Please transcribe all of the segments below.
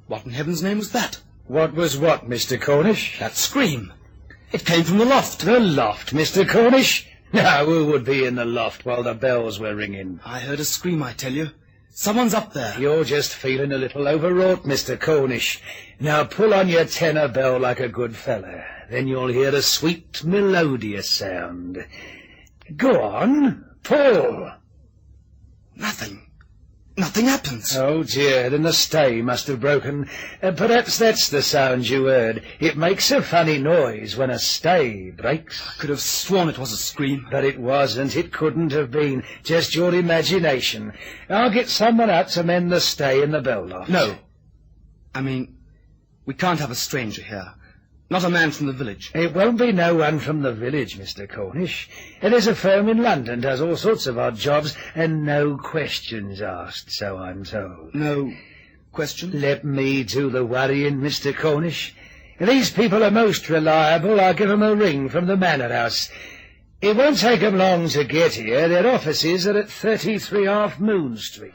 What in heaven's name was that? What was what, Mr. Cornish? That scream. It came from the loft. The loft, Mr. Cornish? Now, who would be in the loft while the bells were ringing? I heard a scream, I tell you. Someone's up there. You're just feeling a little overwrought, Mr. Cornish. Now pull on your tenor bell like a good fella. Then you'll hear a sweet, melodious sound. Go on, pull. Nothing happens. Oh, dear, then the stay must have broken. Perhaps that's the sound you heard. It makes a funny noise when a stay breaks. I could have sworn it was a scream. But it wasn't. It couldn't have been. Just your imagination. I'll get someone out to mend the stay in the bell loft. No. I mean, we can't have a stranger here. Not a man from the village. It won't be no one from the village, Mr. Cornish. There's a firm in London does all sorts of odd jobs, and no questions asked, so I'm told. No questions? Let me do the worrying, Mr. Cornish. These people are most reliable. I'll give 'em a ring from the manor house. It won't take 'em long to get here. Their offices are at 33 Half Moon Street.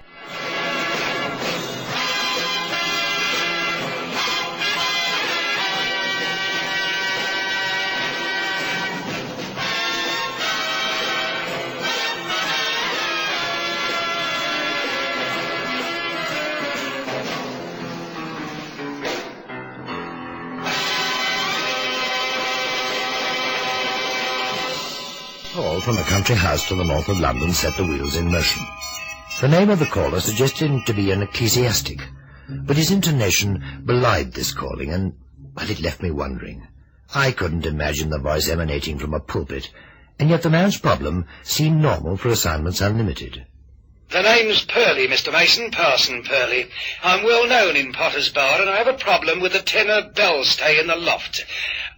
All from a country house to the north of London set the wheels in motion. The name of the caller suggested him to be an ecclesiastic, but his intonation belied this calling, and, well, it left me wondering. I couldn't imagine the voice emanating from a pulpit, and yet the man's problem seemed normal for assignments unlimited. The name's Purley, Mr. Mason, Parson Purley. I'm well known in Potter's Bar, and I have a problem with the tenor bell stay in the loft.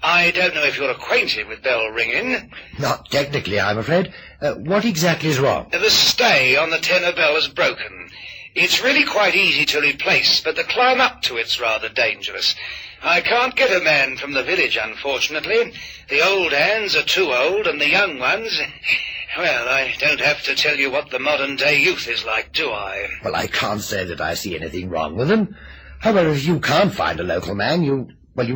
I don't know if you're acquainted with bell ringing. Not technically, I'm afraid. What exactly is wrong? The stay on the tenor bell is broken. It's really quite easy to replace, but the climb up to it's rather dangerous. I can't get a man from the village, unfortunately. The old hands are too old, and the young ones... Well, I don't have to tell you what the modern-day youth is like, do I? Well, I can't say that I see anything wrong with them. However, if you can't find a local man, you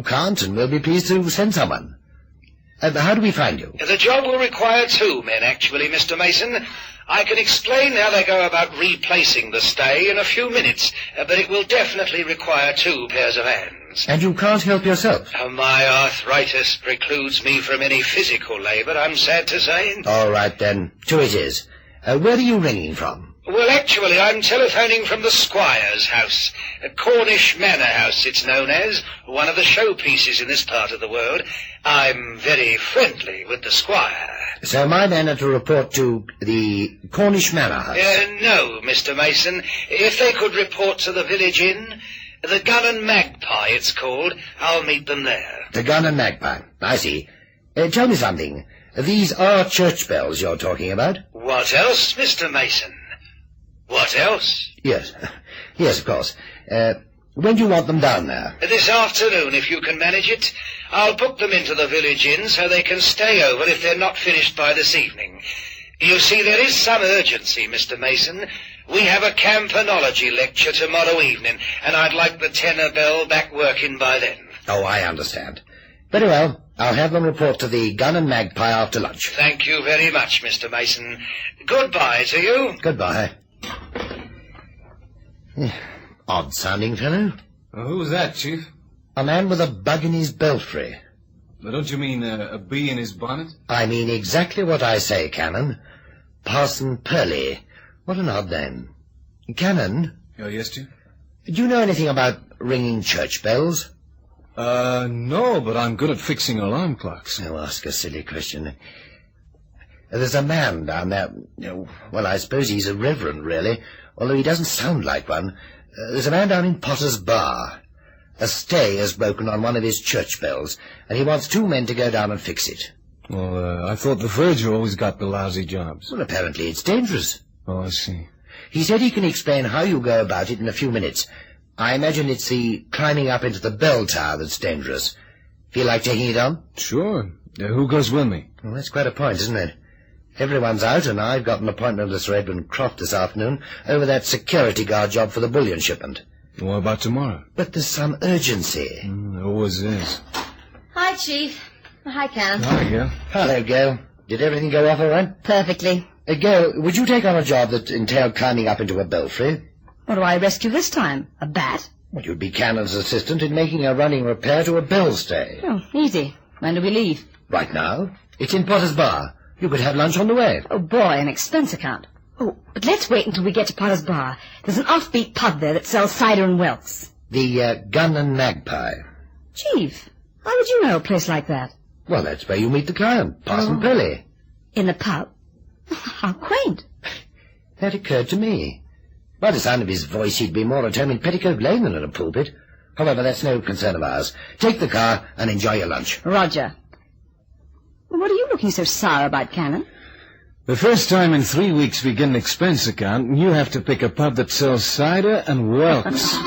can't, and we'll be pleased to send someone. How do we find you? The job will require two men, actually, Mr. Mason. I can explain how they go about replacing the stay in a few minutes, but it will definitely require two pairs of hands. And you can't help yourself? My arthritis precludes me from any physical labour, I'm sad to say. All right, then. Two it is. Where are you ringing from? Well, actually, I'm telephoning from the Squire's house. Cornish Manor House, it's known as. One of the showpieces in this part of the world. I'm very friendly with the Squire. So my men are to report to the Cornish Manor House? No, Mr. Mason. If they could report to the village inn, the Gun and Magpie, it's called. I'll meet them there. The Gun and Magpie. I see. Tell me something. These are church bells you're talking about? What else, Mr. Mason? What else? Yes, of course. When do you want them down there? This afternoon, if you can manage it. I'll book them into the village inn so they can stay over if they're not finished by this evening. You see, there is some urgency, Mr. Mason. We have a campanology lecture tomorrow evening, and I'd like the tenor bell back working by then. Oh, I understand. Very well. I'll have them report to the Gun and Magpie after lunch. Thank you very much, Mr. Mason. Goodbye to you. Goodbye. Odd-sounding fellow. Who's that, Chief? A man with a bug in his belfry. Don't you mean a bee in his bonnet? I mean exactly what I say, Canon. Parson Purley. What an odd name. Canon? Oh, yes, Chief? Do you know anything about ringing church bells? No, but I'm good at fixing alarm clocks. Oh, ask a silly question. There's a man down there. Well, I suppose he's a reverend, really, although he doesn't sound like one. There's a man down in Potter's Bar. A stay has broken on one of his church bells, and he wants two men to go down and fix it. Well, I thought the verger always got the lousy jobs. Well, apparently it's dangerous. Oh, I see. He said he can explain how you go about it in a few minutes, I imagine it's the climbing up into the bell tower that's dangerous. Feel like taking it on? Sure. Who goes with me? Well, that's quite a point, isn't it? Everyone's out, and I've got an appointment with Sir Edmund Croft this afternoon over that security guard job for the bullion shipment. What about tomorrow? But there's some urgency. Always is. Hi, Chief. Hi, Cannon. Hi, Gail. Hello, Gail. Did everything go off all right? Perfectly. Gail, would you take on a job that entailed climbing up into a belfry? What do I rescue this time? A bat? Well, you'd be Cannon's assistant in making a running repair to a bell stay. Oh, easy. When do we leave? Right now. It's in Potter's Bar. You could have lunch on the way. Oh, boy, an expense account. Oh, but let's wait until we get to Potter's Bar. There's an offbeat pub there that sells cider and whelks. The Gun and Magpie. Chief, how would you know a place like that? Well, that's where you meet the client, Parson Purley. In the pub? How quaint. That occurred to me. By the sound of his voice, he'd be more at home in Petticoat Lane than at a pulpit. However, that's no concern of ours. Take the car and enjoy your lunch. Roger. What are you looking so sour about, Cannon? The first time in 3 weeks we get an expense account, and you have to pick a pub that sells cider and whelks. Here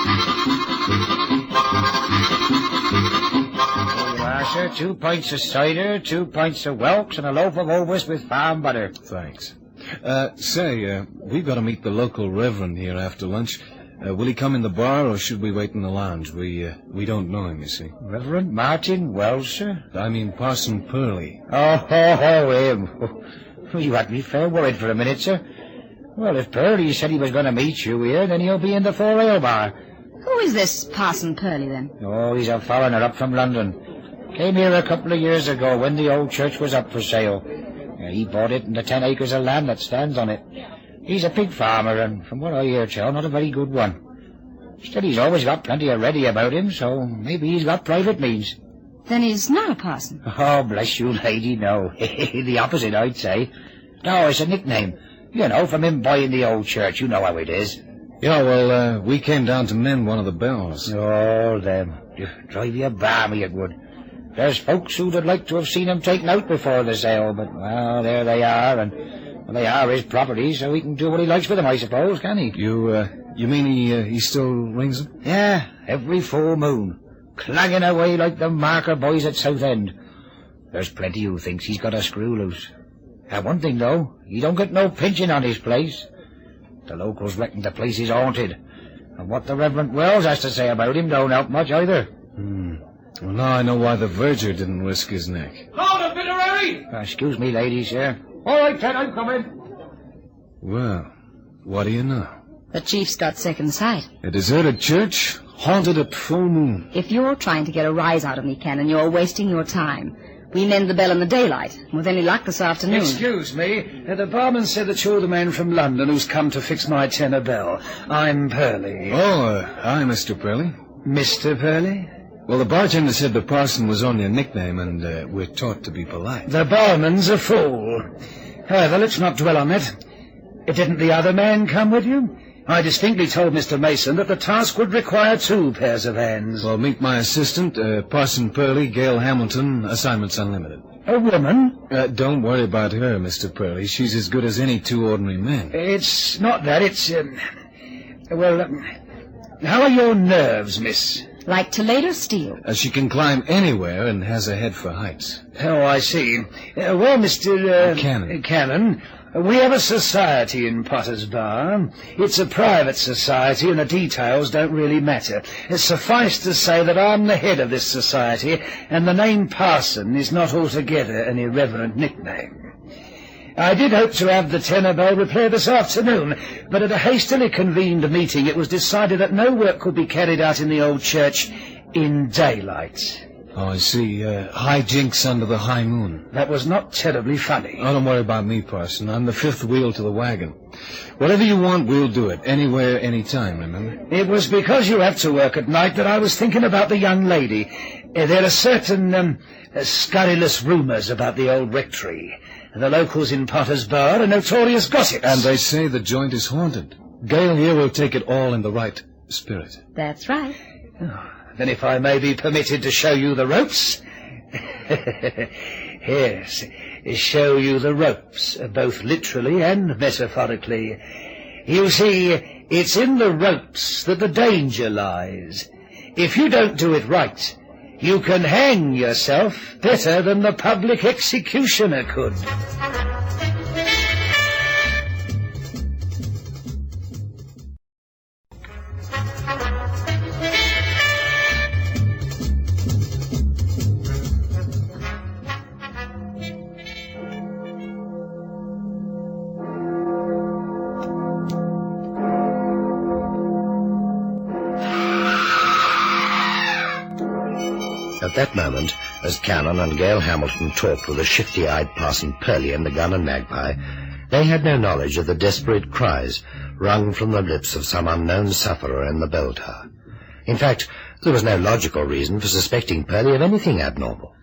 you are, sir. 2 pints of cider, 2 pints of whelks, and a loaf of Ovis with farm butter. Thanks. We've got to meet the local reverend here after lunch. Will he come in the bar, or should we wait in the lounge? We don't know him, you see. Reverend Martin Wells, sir? I mean Parson Purley. Oh, him. You had me fair worried for a minute, sir. Well, if Purley said he was going to meet you here, then he'll be in the 4 Ale bar. Who is this Parson Purley, then? Oh, he's a foreigner up from London. Came here a couple of years ago when the old church was up for sale. He bought it and the 10 acres of land that stands on it. He's a pig farmer, and from what I hear, Chow, not a very good one. Still, he's always got plenty of ready about him, so maybe he's got private means. Then he's not a parson. Oh, bless you, lady, no. The opposite, I'd say. No, it's a nickname. You know, from him buying the old church. You know how it is. Yeah, well, we came down to mend one of the bells. Oh, them. Drive you balmy, it would. There's folks who'd like to have seen him taken out before the sale, but, well, there they are, and well, they are his property, so he can do what he likes with them, I suppose, can he? You mean he still rings them? Yeah, every full moon. Clanging away like the marker boys at Southend. There's plenty who thinks he's got a screw loose. One thing, though, he don't get no pinching on his place. The locals reckon the place is haunted, and what the Reverend Wells has to say about him don't help much either. Well, now I know why the verger didn't risk his neck. Hold a bit of Harry! Excuse me, ladies, sir. All right, Ted, I'm coming. Well, what do you know? The chief's got second sight. A deserted church, haunted at full moon. If you're trying to get a rise out of me, Cannon, you're wasting your time. We mend the bell in the daylight, with any luck this afternoon. Excuse me. The barman said that you're the man from London who's come to fix my tenor bell. I'm Purley. Oh, hi, Mr. Purley. Mr. Purley? Well, the bartender said the parson was only a nickname, and we're taught to be polite. The barman's a fool. However, let's not dwell on that. Didn't the other man come with you? I distinctly told Mr. Mason that the task would require 2 pairs of hands. Well, meet my assistant, Parson Purley, Gail Hamilton, assignments unlimited. A woman? Don't worry about her, Mr. Purley. She's as good as any 2 ordinary men. It's not that, it's, how are your nerves, miss? Like Toledo steel. She can climb anywhere and has a head for heights. Oh, I see. Well, Mr. Cannon, we have a society in Potter's Bar. It's a private society, and the details don't really matter. Suffice to say that I'm the head of this society, and the name Parson is not altogether an irreverent nickname. I did hope to have the tenor bell repaired this afternoon, but at a hastily convened meeting it was decided that no work could be carried out in the old church in daylight. Oh, I see. High jinks under the high moon. That was not terribly funny. Oh, don't worry about me, Parson. I'm the 5th wheel to the wagon. Whatever you want, we'll do it. Anywhere, anytime, remember? It was because you have to work at night that I was thinking about the young lady. There are certain scurrilous rumours about the old rectory. The locals in Potter's Bar are notorious gossips. And they say the joint is haunted. Gail here will take it all in the right spirit. That's right. Then if I may be permitted to show you the ropes... Yes, show you the ropes, both literally and metaphorically. You see, It's in the ropes that the danger lies. If you don't do it right, you can hang yourself better than the public executioner could. At that moment, as Cannon and Gail Hamilton talked with the shifty-eyed Parson Purley and the gun and magpie, they had no knowledge of the desperate cries wrung from the lips of some unknown sufferer in the bell tower. In fact, there was no logical reason for suspecting Purley of anything abnormal.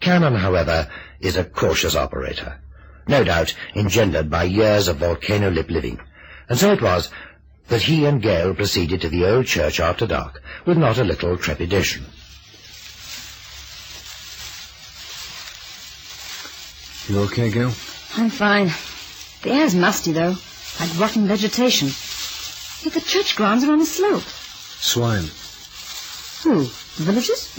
Cannon, however, is a cautious operator, no doubt engendered by years of volcano lip living, and so it was that he and Gail proceeded to the old church after dark with not a little trepidation. You okay, Gail? I'm fine. The air's musty, though, like rotten vegetation. Yet the church grounds are on a slope. Swine. Who? The villagers?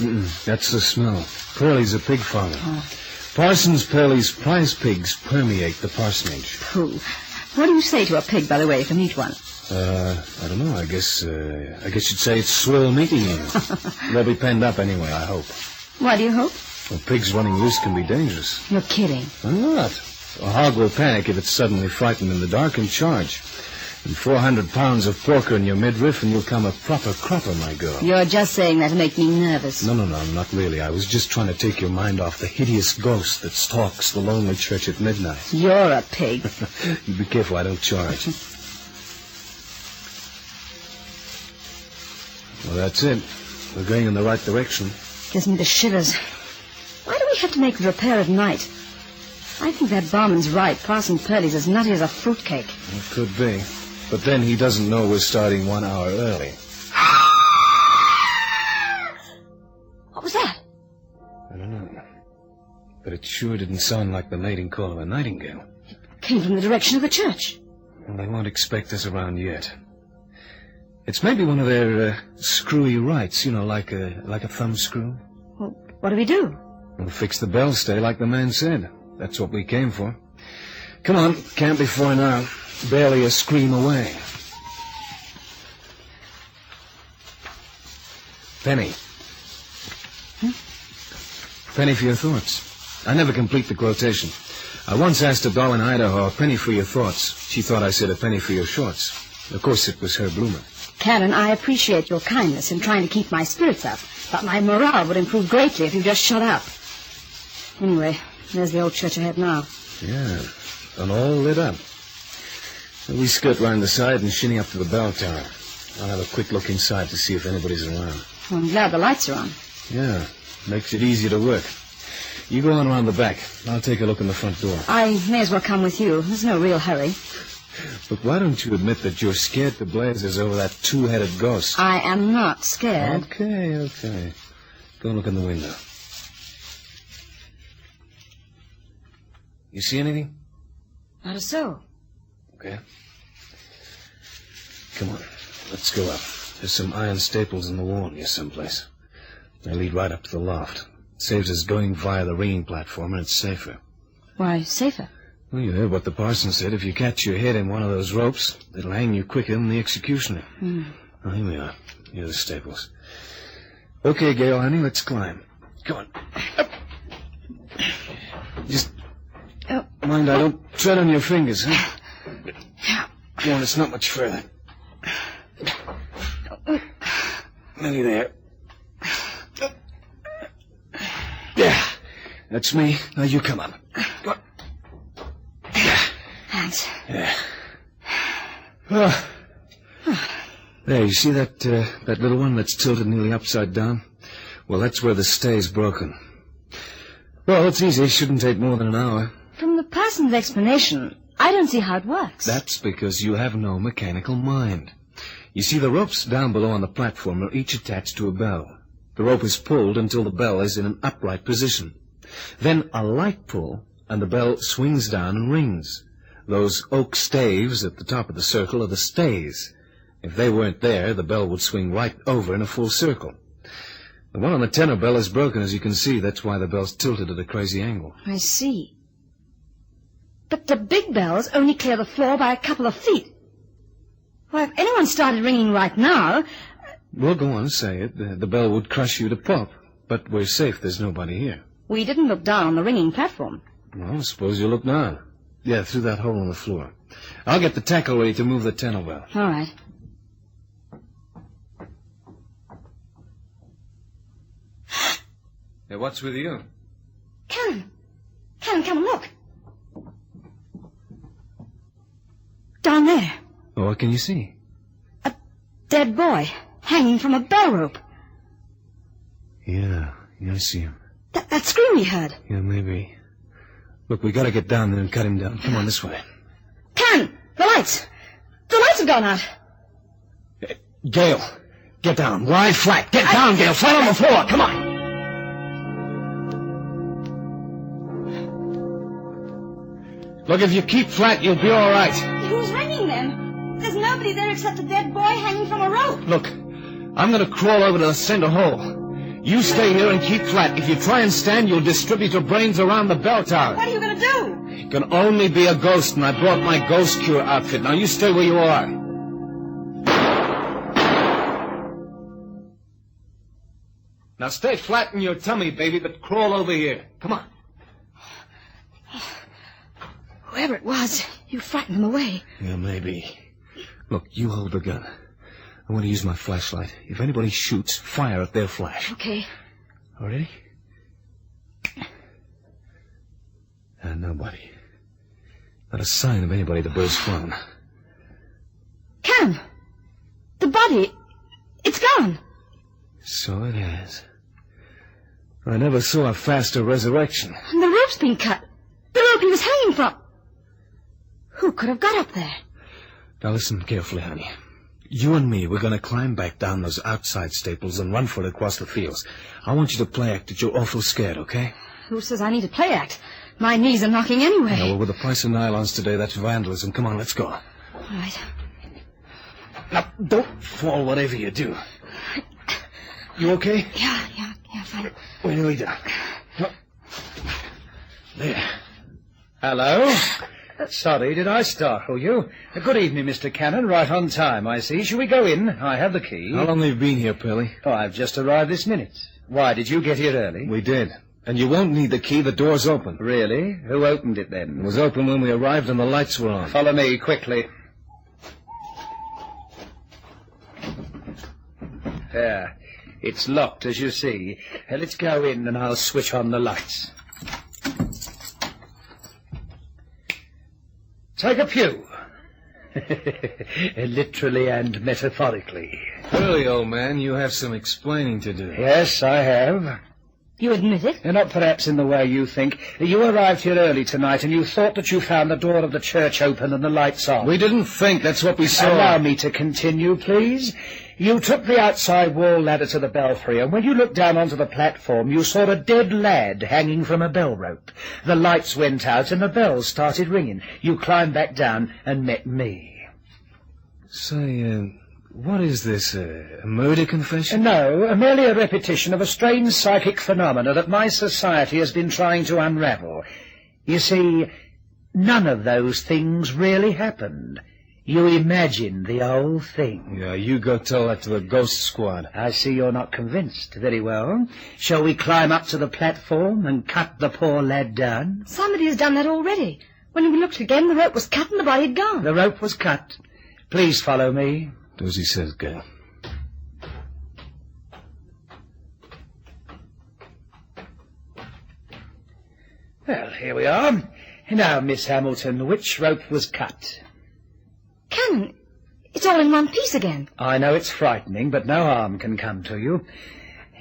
That's the smell. Purley's a pig farmer. Oh. Parsons Purley's prize pigs permeate the parsonage. Pooh. What do you say to a pig, by the way, if you meet one? I don't know. I guess you'd say it's swell meeting you. They'll be penned up anyway, I hope. Why do you hope? Well, pigs running loose can be dangerous. You're kidding. I'm not. A hog will panic if it's suddenly frightened in the dark and charge. And 400 pounds of porker in your midriff and you'll come a proper cropper, my girl. You're just saying that to make me nervous. No, not really. I was just trying to take your mind off the hideous ghost that stalks the lonely church at midnight. You're a pig. You be careful, I don't charge. Well, that's it. We're going in the right direction. Gives me the shivers. Why do we have to make the repair at night? I think that barman's right. Parson Purley's as nutty as a fruitcake. It could be. But then he doesn't know we're starting 1 hour early. What was that? I don't know. But it sure didn't sound like the mating call of a nightingale. It came from the direction of the church. Well, they won't expect us around yet. It's maybe one of their screwy rights, like a thumb screw. Well, what do we do? We'll fix the bell stay like the man said. That's what we came for. Come on, can't be far now. Barely a scream away. Penny. Penny for your thoughts. I never complete the quotation. I once asked a doll in Idaho a penny for your thoughts. She thought I said a penny for your shorts. Of course, it was her bloomer. Cannon, I appreciate your kindness in trying to keep my spirits up, but my morale would improve greatly if you just shut up. Anyway, there's the old church ahead now. Yeah, and all lit up. We skirt round the side and shinny up to the bell tower. I'll have a quick look inside to see if anybody's around. Well, I'm glad the lights are on. Yeah, makes it easier to work. You go on around the back. I'll take a look in the front door. I may as well come with you. There's no real hurry. But why don't you admit that you're scared to blazes over that two-headed ghost? I am not scared. Okay. Go look in the window. You see anything? Not a soul. Okay. Come on, let's go up. There's some iron staples in the wall here someplace. They lead right up to the loft. It saves us going via the ringing platform, and it's safer. Why safer? Well, you heard what the parson said. If you catch your head in one of those ropes, it'll hang you quicker than the executioner. Oh, here we are. Here are the staples. Okay, Gail, honey, let's climb. Come on. Up. Just mind I don't tread on your fingers, huh? Come on, it's not much further. Nearly there. Yeah, that's me. Now you come up. Go on. Thanks. Yeah. Oh. There, you see that little one that's tilted nearly upside down? Well, that's where the stay's broken. Well, it's easy. It shouldn't take more than an hour. From the parson's explanation, I don't see how it works. That's because you have no mechanical mind. You see, the ropes down below on the platform are each attached to a bell. The rope is pulled until the bell is in an upright position. Then a light pull, and the bell swings down and rings. Those oak staves at the top of the circle are the stays. If they weren't there, the bell would swing right over in a full circle. The one on the tenor bell is broken, as you can see. That's why the bell's tilted at a crazy angle. I see. But the big bells only clear the floor by a couple of feet. Well, if anyone started ringing right now... Well, go on, say it. The bell would crush you to pulp. But we're safe. There's nobody here. We didn't look down on the ringing platform. Well, suppose you look down. Yeah, through that hole in the floor. I'll get the tackle ready to move the tenor bell. All right. Hey, what's with you? Come, come and look. Down there. Oh, what can you see? A dead boy hanging from a bell rope. Yeah, I see him. That scream we heard. Yeah, maybe. Look, we gotta get down there and cut him down. Come on, this way. Can! The lights! The lights have gone out. Gale, get down. Lie flat. Get down, Gale. Flat on the floor. Come on. Look, if you keep flat, you'll be all right. Who's ringing them? There's nobody there except a dead boy hanging from a rope. Look, I'm gonna crawl over to the center hole. You stay here and keep flat. If you try and stand, you'll distribute your brains around the bell tower. What are you going to do? You can only be a ghost, and I brought my ghost cure outfit. Now you stay where you are. Now stay flat in your tummy, baby, but crawl over here. Come on. Whoever it was, you frightened them away. Yeah, maybe. Look, you hold the gun. I want to use my flashlight. If anybody shoots, fire at their flash. Okay. All ready? Nobody. Not a sign of anybody the bird's flown. Cam! The body, it's gone. So it has. I never saw a faster resurrection. And the rope's been cut. The rope he was hanging from. Who could have got up there? Now listen carefully, honey. You and me, we're going to climb back down those outside staples and run for it across the fields. I want you to play act that you're awful scared, okay? Who says I need to play act? My knees are knocking anyway. No, well, with the price of nylons today, that's vandalism. Come on, let's go. All right. Now, don't fall whatever you do. You okay? Yeah, fine. We're nearly done. There. Hello? Sorry, did I startle you? Good evening, Mr. Cannon. Right on time, I see. Shall we go in? I have the key. How long have you been here, Pelly? Oh, I've just arrived this minute. Why, did you get here early? We did. And you won't need the key. The door's open. Really? Who opened it then? It was open when we arrived and the lights were on. Follow me, quickly. There. It's locked, as you see. Let's go in and I'll switch on the lights. Take a pew. Literally and metaphorically. Really, old man, you have some explaining to do. Yes, I have. You admit it? Not perhaps in the way you think. You arrived here early tonight, and you thought that you found the door of the church open and the lights on. We didn't think. That's what we saw. Allow me to continue, please. You took the outside wall ladder to the belfry, and when you looked down onto the platform, you saw a dead lad hanging from a bell rope. The lights went out, and the bells started ringing. You climbed back down and met me. Say, what is this, a murder confession? No, merely a repetition of a strange psychic phenomena that my society has been trying to unravel. You see, none of those things really happened. You imagined the whole thing. Yeah, you go tell that to the ghost squad. I see you're not convinced. Very well. Shall we climb up to the platform and cut the poor lad down? Somebody has done that already. When we looked again, the rope was cut and the body had gone. The rope was cut. Please follow me. Do as he says, Gail. Well, here we are. Now, Miss Hamilton, which rope was cut? Cannon, it's all in one piece again. I know it's frightening, but no harm can come to you.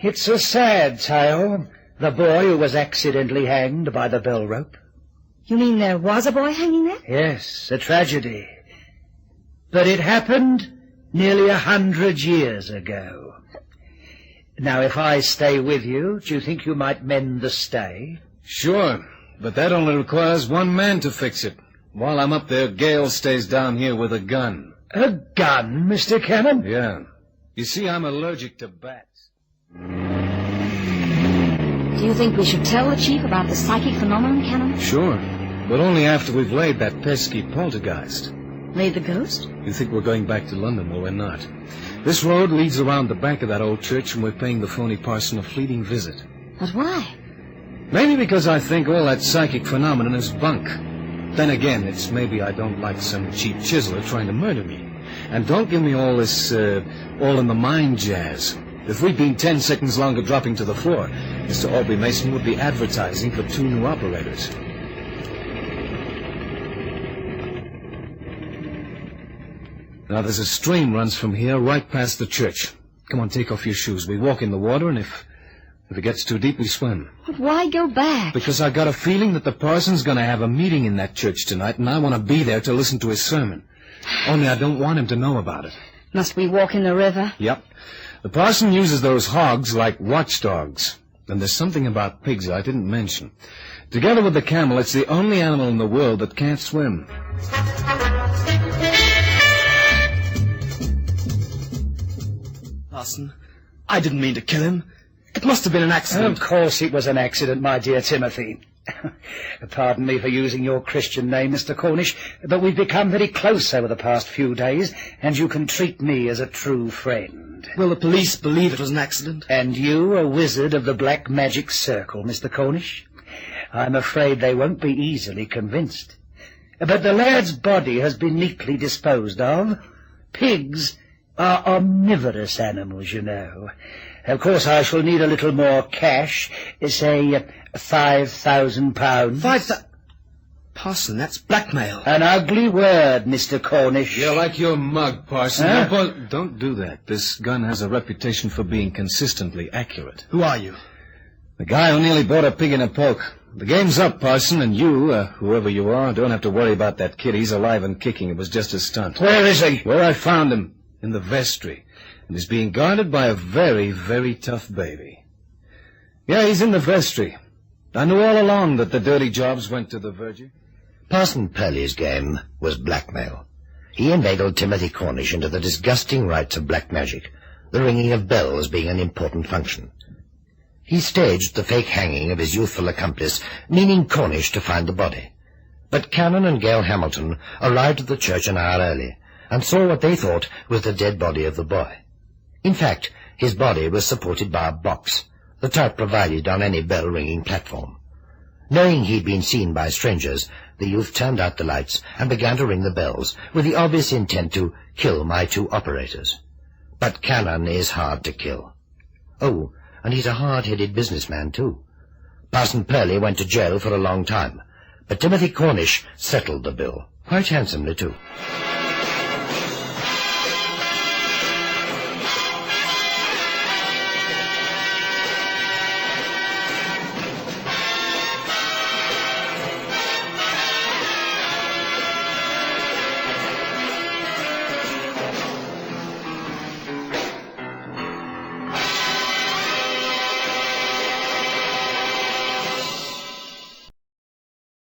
It's a sad tale. The boy who was accidentally hanged by the bell rope. You mean there was a boy hanging there? Yes, a tragedy. But it happened nearly 100 years ago. Now, if I stay with you, do you think you might mend the stay? Sure, but that only requires one man to fix it. While I'm up there, Gale stays down here with a gun. A gun, Mr. Cannon? Yeah. You see, I'm allergic to bats. Do you think we should tell the chief about the psychic phenomenon, Cannon? Sure. But only after we've laid that pesky poltergeist. Laid the ghost? You think we're going back to London? Well, we're not. This road leads around the back of that old church, and we're paying the phony parson a fleeting visit. But why? Maybe because I think all that psychic phenomenon is bunk. Then again, it's maybe I don't like some cheap chiseler trying to murder me. And don't give me all this, all-in-the-mind jazz. If we'd been 10 seconds longer dropping to the floor, Mr. Aubrey Mason would be advertising for 2 new operators. Now, there's a stream runs from here right past the church. Come on, take off your shoes. We walk in the water, and if it gets too deep, we swim. But why go back? Because I got a feeling that the parson's going to have a meeting in that church tonight, and I want to be there to listen to his sermon. Only I don't want him to know about it. Must we walk in the river? Yep. The parson uses those hogs like watchdogs. And there's something about pigs I didn't mention. Together with the camel, it's the only animal in the world that can't swim. Parson, I didn't mean to kill him. It must have been an accident. Of course it was an accident, my dear Timothy. Pardon me for using your Christian name, Mr. Cornish, but we've become very close over the past few days, and you can treat me as a true friend. Will the police believe it was an accident? And you, a wizard of the black magic circle, Mr. Cornish? I'm afraid they won't be easily convinced. But the lad's body has been neatly disposed of. Pigs are omnivorous animals, you know. Of course, I shall need a little more cash, say £5,000. Parson, that's blackmail. An ugly word, Mr. Cornish. You're like your mug, Parson. Huh? Don't do that. This gun has a reputation for being consistently accurate. Who are you? The guy who nearly bought a pig in a poke. The game's up, Parson, and you, whoever you are, don't have to worry about that kid. He's alive and kicking. It was just a stunt. Where is he? Where I found him. In the vestry. And he's being guarded by a very, very tough baby. Yeah, he's in the vestry. I knew all along that the dirty jobs went to the Virgin. Parson Purley's game was blackmail. He inveigled Timothy Cornish into the disgusting rites of black magic, the ringing of bells being an important function. He staged the fake hanging of his youthful accomplice, meaning Cornish to find the body. But Cannon and Gail Hamilton arrived at the church an hour early, and saw what they thought was the dead body of the boy. In fact, his body was supported by a box, the type provided on any bell-ringing platform. Knowing he'd been seen by strangers, the youth turned out the lights and began to ring the bells, with the obvious intent to kill my 2 operators. But Cannon is hard to kill. Oh, and he's a hard-headed businessman, too. Parson Purley went to jail for a long time, but Timothy Cornish settled the bill, quite handsomely, too.